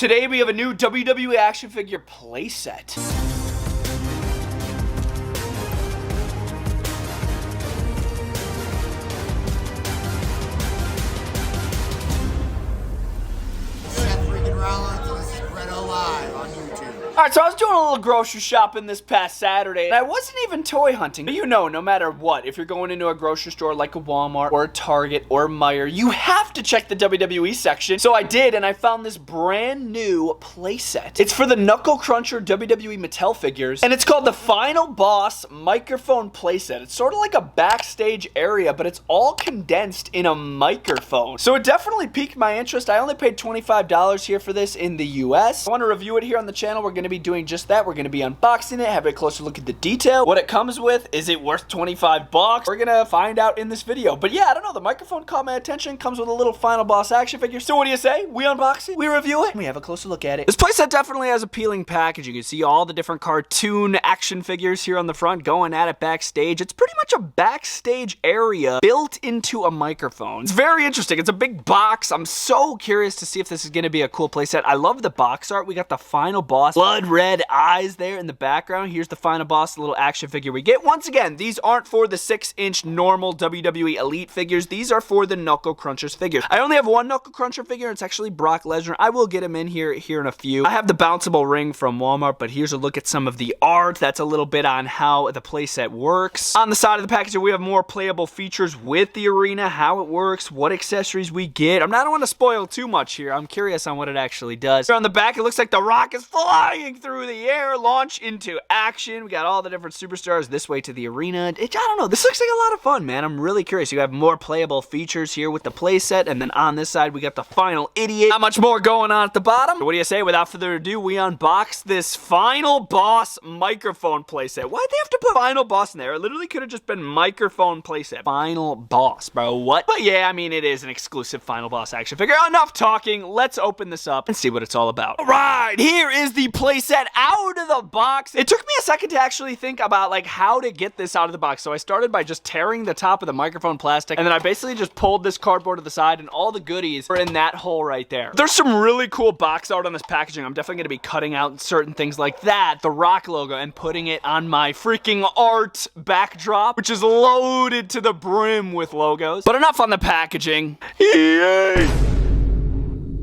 Today we have a new WWE action figure playset. Bretto live on YouTube. Alright, so I was doing a little grocery shopping this past Saturday, and I wasn't even toy hunting. But you know, no matter what, if you're going into a grocery store like a Walmart or a Target or Meijer, you have to check the WWE section. So I did, and I found this brand new playset. It's for the Knuckle Cruncher WWE Mattel figures, and it's called the Final Boss Microphone Playset. It's sort of like a backstage area, but it's all condensed in a microphone. So it definitely piqued my interest. I only paid $25 here for this in the US. I want to review it here on the channel. We're going to be doing just that. We're going to be unboxing it, have a closer look at the detail, what it comes with. Is it worth 25 bucks? We're going to find out in this video. But yeah, I don't know. The microphone caught my attention. Comes with a little Final Boss action figure. So what do you say? We unbox it, we review it, we have a closer look at it. This playset definitely has appealing packaging. You can see all the different cartoon action figures here on the front going at it backstage. It's pretty much a backstage area built into a microphone. It's very interesting. It's a big box. I'm so curious to see if this is going to be a cool playset. I love the box art. We got the Final Boss blood red eyes there in the background. Here's the Final Boss, the little action figure we get. Once again, these aren't for the 6-inch normal WWE Elite figures. These are for the Knuckle Crunchers figures. I only have one Knuckle Cruncher figure. It's actually Brock Lesnar. I will get him in here in a few. I have the bounceable ring from Walmart, but here's a look at some of the art. That's a little bit on how the playset works. On the side of the package, we have more playable features with the arena, how it works, what accessories we get. I don't want to spoil too much here. I'm curious on what it actually does. Here on the back, it looks like The Rock is flying through the air, launch into action. We got all the different superstars this way to the arena. I don't know. This looks like a lot of fun, man. I'm really curious. You have more playable features here with the playset, and then on this side, we got the Final Idiot. Not much more going on at the bottom. So what do you say? Without further ado, we unbox this Final Boss microphone playset. Why'd they have to put Final Boss in there? It literally could have just been microphone playset. Final Boss, bro. What? But yeah, I mean, it is an exclusive Final Boss action figure. Enough talking. Let's open this up and see what it's all about. All right, here is the playset out of the box. It took me a second to actually think about like how to get this out of the box. So I started by just tearing the top of the microphone plastic, and then I basically just pulled this cardboard to the side, and all the goodies are in that hole right there. There's some really cool box art on this packaging. I'm definitely going to be cutting out certain things like that, the Rock logo, and putting it on my freaking art backdrop, which is loaded to the brim with logos. But enough on the packaging. Yay!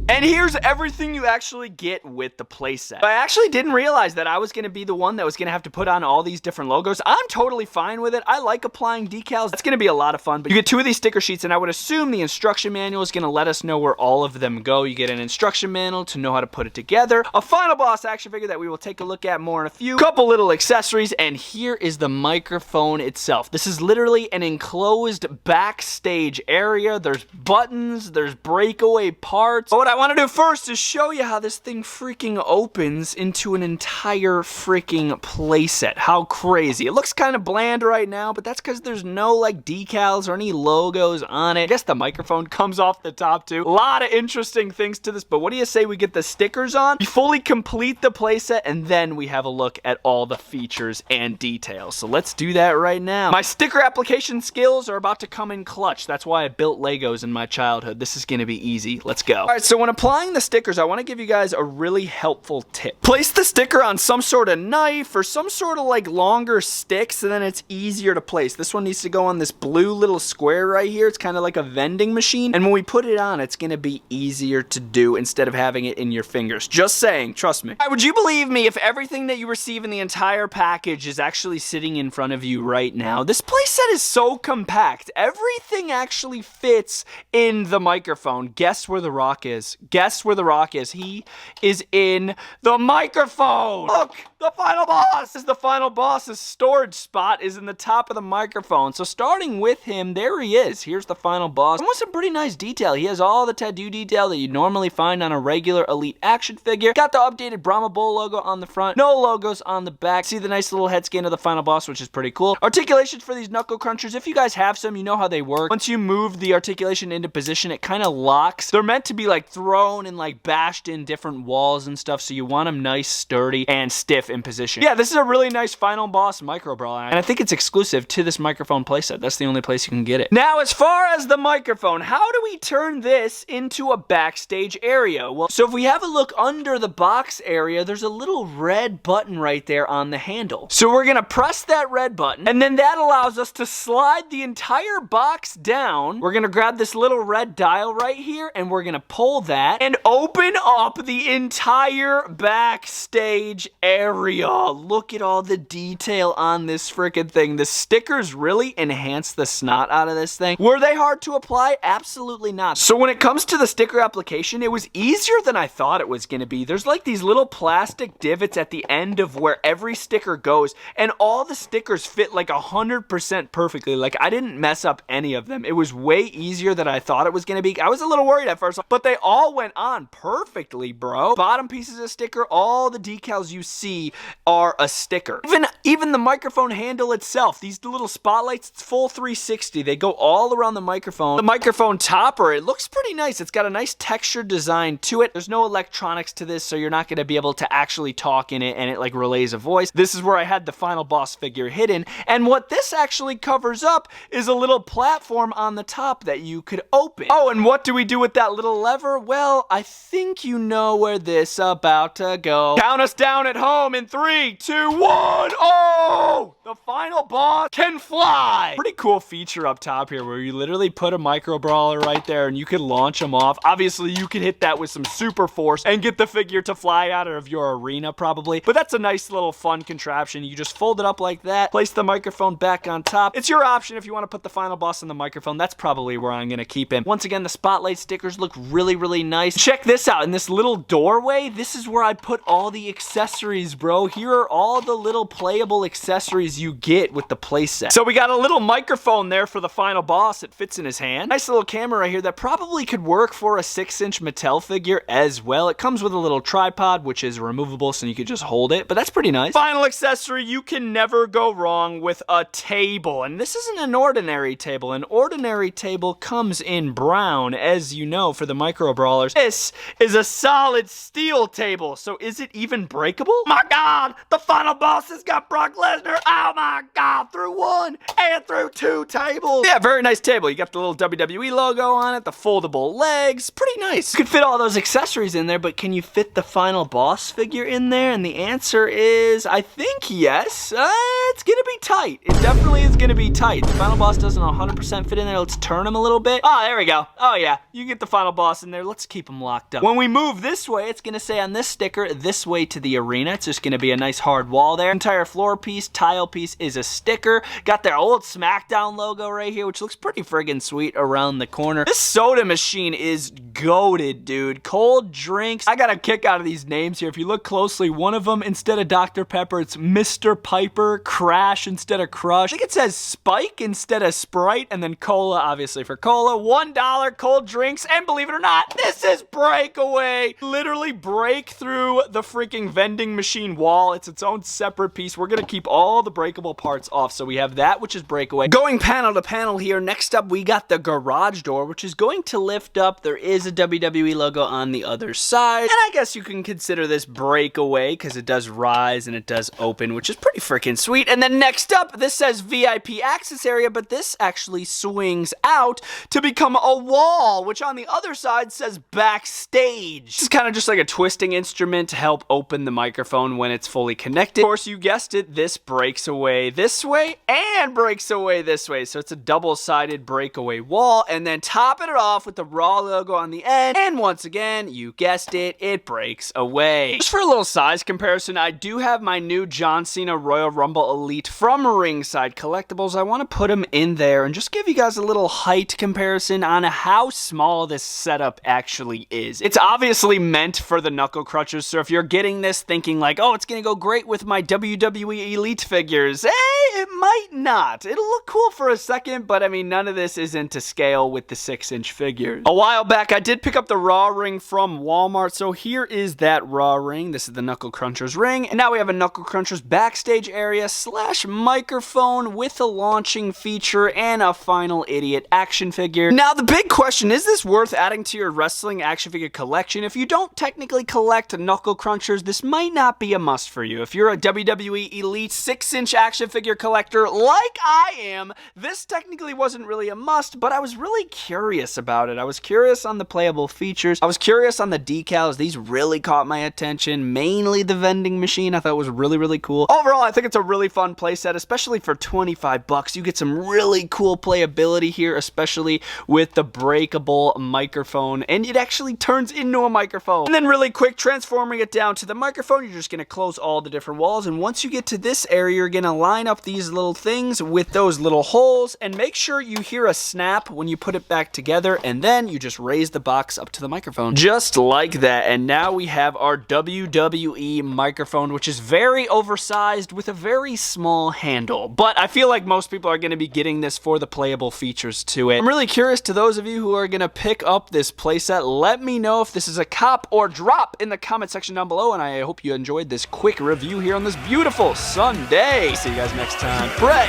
And here's everything you actually get with the playset. I actually didn't realize that I was going to be the one that was going to have to put on all these different logos. I'm totally fine with it. I like applying decals. That's going to be a lot of fun. But you get 2 of these sticker sheets, and I would assume the instruction manual is going to let us know where all of them go. You get an instruction manual to know how to put it together, a Final Boss action figure that we will take a look at more in a few, couple little accessories, and here is the microphone itself. This is literally an enclosed backstage area. There's buttons, there's breakaway parts. But what I want to do first is show you how this thing freaking opens into an entire freaking playset. How crazy. It looks kind of bland right now, but that's because there's no like decals or any logos on it. I guess the microphone comes off the top too. A lot of interesting things to this, but what do you say we get the stickers on? We fully complete the playset, and then we have a look at all the features and details. So let's do that right now. My sticker application skills are about to come in clutch. That's why I built Legos in my childhood. This is going to be easy. Let's go. All right, so when applying the stickers, I want to give you guys a really helpful tip. Place the sticker on some sort of knife or some sort of like longer stick, so then it's easier to place. This one needs to go on this blue little square right here. It's kind of like a vending machine, and when we put it on, it's going to be easier to do instead of having it in your fingers. Just saying, trust me. All right, would you believe me if everything that you receive in the entire package is actually sitting in front of you right now? This playset is so compact. Everything actually fits in the microphone. Guess where The Rock is? Guess where The Rock is. He is in the microphone. Look, the Final Boss is the Final Boss's storage spot is in the top of the microphone. So starting with him, there he is. Here's the Final Boss. And with some pretty nice detail. He has all the tattoo detail that you normally find on a regular Elite action figure. Got the updated Brahma Bull logo on the front. No logos on the back. See the nice little head scan of the Final Boss, which is pretty cool. Articulations for these Knuckle Crunchers. If you guys have some, you know how they work. Once you move the articulation into position, it kind of locks. They're meant to be like thrown and like bashed in different walls and stuff, so you want them nice, sturdy, and stiff in position. Yeah, this is a really nice Final Boss micro brawler, and I think it's exclusive to this microphone playset. That's the only place you can get it. Now, as far as the microphone, how do we turn this into a backstage area? Well, so if we have a look under the box area, there's a little red button right there on the handle. So we're gonna press that red button, and then that allows us to slide the entire box down. We're gonna grab this little red dial right here, and we're gonna pull that and open up the entire backstage area. Look at all the detail on this freaking thing. The stickers really enhance the snot out of this thing. Were they hard to apply? Absolutely not. So when it comes to the sticker application, it was easier than I thought it was gonna be. There's like these little plastic divots at the end of where every sticker goes, and all the stickers fit like 100% perfectly. Like, I didn't mess up any of them. It was way easier than I thought it was gonna be. I was a little worried at first, but they all went on perfectly, bro. Bottom piece is a sticker. All the decals you see are a sticker. Even the microphone handle itself, these little spotlights, it's full 360. They go all around the microphone. The microphone topper, it looks pretty nice. It's got a nice textured design to it. There's no electronics to this, so you're not gonna be able to actually talk in it and it like relays a voice. This is where I had the Final Boss figure hidden, and what this actually covers up is a little platform on the top that you could open. Oh, and what do we do with that little lever? Well, I think you know where this about to go. Count us down at home in 3, 2, 1. Oh! The Final Boss can fly! Pretty cool feature up top here where you literally put a micro brawler right there and you could launch them off. Obviously, you could hit that with some super force and get the figure to fly out of your arena probably, but that's a nice little fun contraption. You just fold it up like that, place the microphone back on top. It's your option if you want to put the Final Boss in the microphone. That's probably where I'm gonna keep him. Once again, the spotlight stickers look really, really nice. Check this out. In this little doorway, this is where I put all the accessories, bro. Here are all the little playable accessories you get with the playset. So we got a little microphone there for the Final Boss. It fits in his hand. Nice little camera right here that probably could work for a 6-inch Mattel figure as well. It comes with a little tripod, which is removable, so you could just hold it, but that's pretty nice. Final accessory, you can never go wrong with a table, and this isn't an ordinary table. An ordinary table comes in brown, as you know, for the micro brawlers. This is a solid steel table, so is it even breakable? My God, the Final Boss has got Brock Lesnar. Oh my God, through 1 and through 2 tables. Yeah, very nice table. You got the little WWE logo on it, the foldable legs, pretty nice. You could fit all those accessories in there, but can you fit the Final Boss figure in there? And the answer is, I think yes. It's gonna be tight. It definitely is gonna be tight. The Final Boss doesn't 100% fit in there. Let's turn him a little bit. Oh, there we go. Oh yeah, you can get the Final Boss in there. Let's keep him locked up. When we move this way, it's gonna say on this sticker, this way to the arena. It's just gonna be a nice hard wall there. Entire floor piece, tile piece is a sticker. Got their old SmackDown logo right here, which looks pretty friggin' sweet around the corner. This soda machine is goated, dude. Cold drinks. I got a kick out of these names here. If you look closely, one of them, instead of Dr. Pepper, it's Mr. Piper. Crash instead of Crush. I think it says Spike instead of Sprite, and then Cola, obviously, for Cola. $1 cold drinks, and believe it or not, this is Breakaway. Literally break through the freaking vending machine wall. It's its own separate piece. We're gonna keep all the breakable parts off, so we have that, which is Breakaway. Going panel to panel here, next up, we got the garage door, which is going to lift up. There is a WWE logo on the other side, and I guess you can consider this Breakaway, because it does rise and it does open, which is pretty freaking sweet. And then next up, this says VIP access area, but this actually swings out to become a wall, which on the other side says backstage. This is kind of just like a twisting instrument to help open the microphone when it's fully connected. Of course, you guessed it, this breaks away this way and breaks away this way. So it's a double-sided breakaway wall, and then topping it off with the Raw logo on the end. And once again, you guessed it, it breaks away. Just for a little size comparison, I do have my new John Cena Royal Rumble Elite from Ringside Collectibles. I want to put him in there and just give you guys a little height comparison on how small this setup actually is. It's obviously meant for the knuckle crunchers, so if you're getting this thinking like, oh, it's gonna go great with my WWE Elite figures, it might not. It'll look cool for a second, but I mean, none of this isn't to scale with the 6-inch figures. A while back, I did pick up the Raw ring from Walmart, so here is that Raw ring. This is the Knuckle Crunchers ring, and now we have a Knuckle Crunchers backstage area / microphone with a launching feature and a Final Idiot action figure. Now, the big question, is this worth adding to your wrestling action figure collection? If you don't technically collect Knuckle Crunchers, this might not be a must for you. If you're a WWE Elite 6-inch action figure collector like I am, this technically wasn't really a must, but I was really curious about it. I was curious on the playable features. I was curious on the decals. These really caught my attention, mainly the vending machine. I thought it was really, really cool. Overall, I think it's a really fun playset, especially for 25 bucks. You get some really cool playability here, especially with the breakable microphone, and it actually turns into a microphone. And then really quick, transforming it down to the microphone, you're just gonna close all the different walls, and once you get to this area, you're gonna line up these little things with those little holes, and make sure you hear a snap when you put it back together, and then you just raise the box up to the microphone. Just like that, and now we have our WWE microphone, which is very oversized with a very small handle. But I feel like most people are gonna be getting this for the playable features to it. I'm really curious to those of you who are gonna pick up this playset. Let me know if this is a cop or drop in the comment section down below, and I hope you enjoyed this quick review here on this beautiful Sunday. See you guys next time. Pray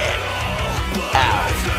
out.